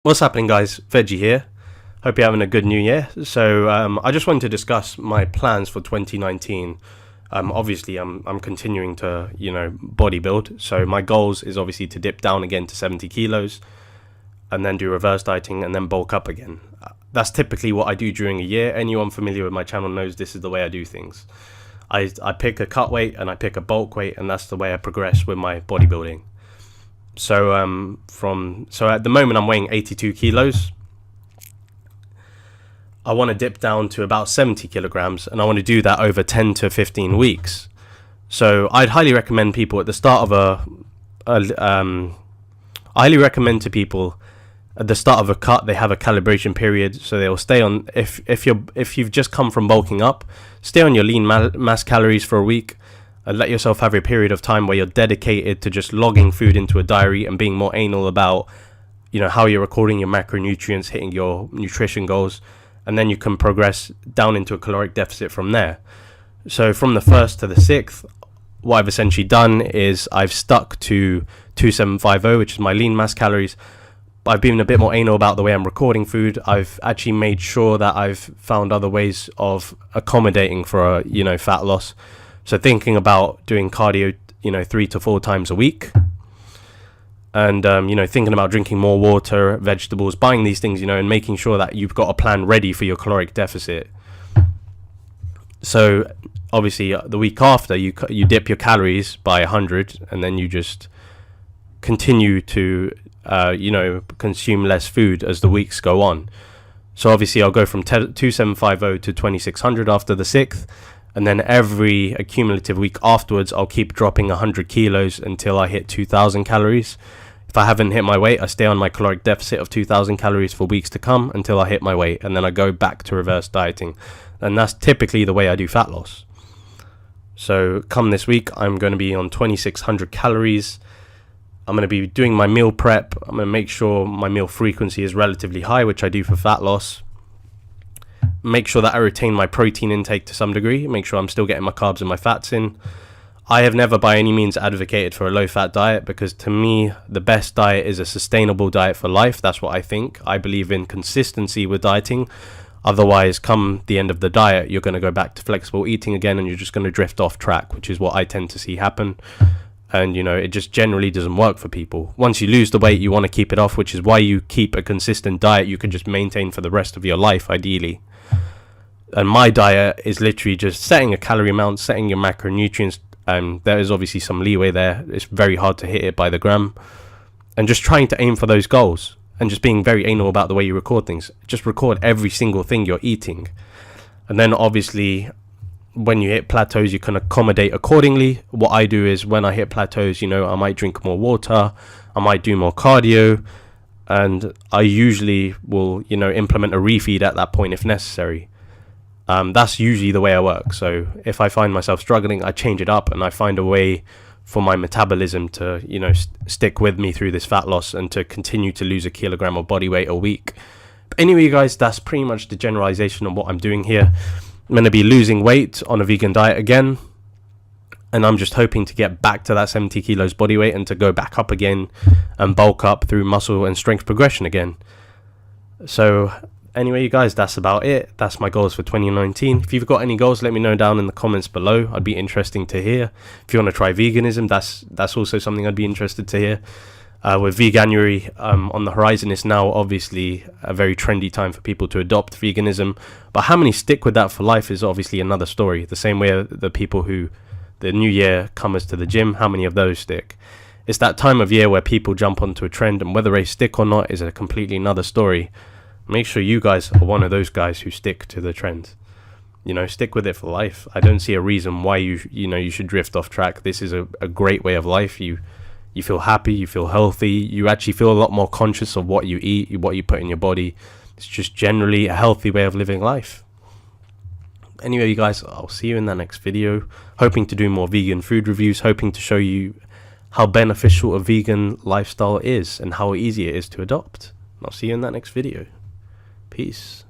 What's happening, guys? Veggie here. Hope you're having a good new year. So I just wanted to discuss my plans for 2019. Obviously I'm continuing to bodybuild, so my goals is obviously to dip down again to 70 kilos and then do reverse dieting and then bulk up again. That's typically what I do during a year. Anyone familiar with my channel knows this is the way I do things. I pick a cut weight and I pick a bulk weight, and that's the way I progress with my bodybuilding. So at the moment I'm weighing 82 kilos. I want to dip down to about 70 kilograms, and I want to do that over 10 to 15 weeks. So I'd highly recommend people at the start of I highly recommend to people at the start of a cut, they have a calibration period, so they'll stay on, if you've just come from bulking up, stay on your lean mass calories for a week. Let yourself have a period of time where you're dedicated to just logging food into a diary and being more anal about, how you're recording your macronutrients, hitting your nutrition goals, and then you can progress down into a caloric deficit from there. So from the 1st to the 6th, what I've essentially done is I've stuck to 2750, which is my lean mass calories. I've been a bit more anal about the way I'm recording food. I've actually made sure that I've found other ways of accommodating for fat loss. So thinking about doing cardio, 3 to 4 times a week. And, thinking about drinking more water, vegetables, buying these things, and making sure that you've got a plan ready for your caloric deficit. So obviously the week after, you dip your calories by 100, and then you just continue to, consume less food as the weeks go on. So obviously I'll go from 2750 to 2600 after the 6th. And then every accumulative week afterwards, I'll keep dropping 100 kilos until I hit 2,000 calories. If I haven't hit my weight, I stay on my caloric deficit of 2,000 calories for weeks to come until I hit my weight. And then I go back to reverse dieting. And that's typically the way I do fat loss. So come this week, I'm going to be on 2,600 calories. I'm going to be doing my meal prep. I'm going to make sure my meal frequency is relatively high, which I do for fat loss. Make sure that I retain my protein intake to some degree. Make sure I'm still getting my carbs and my fats in. I have never by any means advocated for a low-fat diet, because to me, the best diet is a sustainable diet for life. That's what I think. I believe in consistency with dieting. Otherwise, come the end of the diet, you're going to go back to flexible eating again, and you're just going to drift off track, which is what I tend to see happen. And, it just generally doesn't work for people. Once you lose the weight, you want to keep it off, which is why you keep a consistent diet you can just maintain for the rest of your life, ideally. And my diet is literally just setting a calorie amount, setting your macronutrients. There is obviously some leeway there. It's very hard to hit it by the gram. And just trying to aim for those goals. And just being very anal about the way you record things. Just record every single thing you're eating. And then obviously, when you hit plateaus, you can accommodate accordingly. What I do is when I hit plateaus, I might drink more water. I might do more cardio. And I usually will, implement a refeed at that point if necessary. That's usually the way I work. So if I find myself struggling, I change it up and I find a way for my metabolism to, stick with me through this fat loss and to continue to lose a kilogram of body weight a week. But anyway, guys, that's pretty much the generalization of what I'm doing here. I'm going to be losing weight on a vegan diet again. And I'm just hoping to get back to that 70 kilos body weight and to go back up again and bulk up through muscle and strength progression again. So anyway, you guys, that's about it. That's my goals for 2019. If you've got any goals, let me know down in the comments below. I'd be interesting to hear. If you want to try veganism, that's also something I'd be interested to hear. With Veganuary on the horizon, it's now obviously a very trendy time for people to adopt veganism. But how many stick with that for life is obviously another story. The same way the people who, the new year comers to the gym, how many of those stick? It's that time of year where people jump onto a trend, and whether they stick or not is a completely another story. Make sure you guys are one of those guys who stick to the trend. Stick with it for life. I don't see a reason why you should drift off track. This is a great way of life. You feel happy, you feel healthy, you actually feel a lot more conscious of what you eat, what you put in your body. It's just generally a healthy way of living life. Anyway, you guys, I'll see you in that next video. Hoping to do more vegan food reviews, hoping to show you how beneficial a vegan lifestyle is and how easy it is to adopt. I'll see you in that next video. Peace.